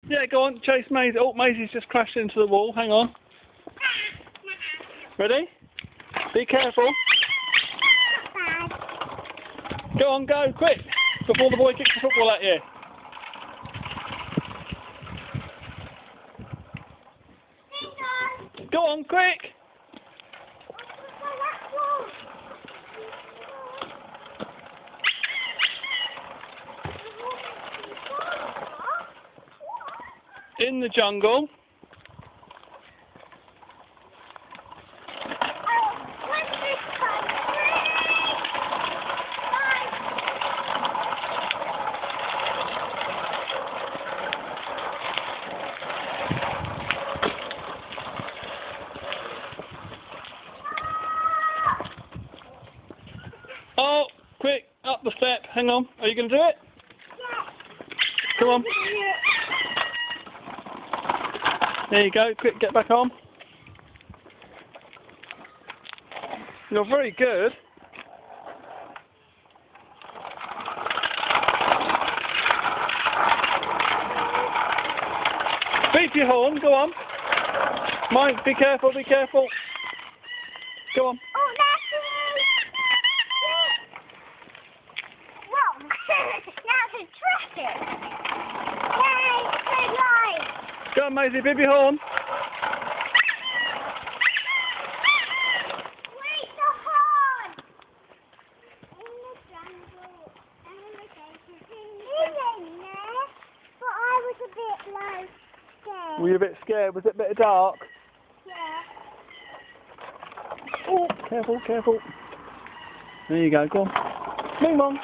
Yeah, go on, chase Maisie. Oh, Maisie's just crashed into the wall. Hang on. Ready? Be careful. Go on, go, quick, before the boy kicks the football at you. Go on, quick. In the jungle. Oh, quick, up the step. Hang on. Are you going to do it? Yeah. Come on. There you go. Quick, get back on. You're very good. Beat your horn. Go on. Mike, be careful. Be careful. Go on. Oh, well, that's a traffic. Yay, red light. Go on, Maisie, beep your horn. Wait, the horn. In the jungle, in there, but I was a bit scared. Were you a bit scared? Was it a bit dark? Yeah. Oh, careful, careful. There you go, go on. Ming Mong.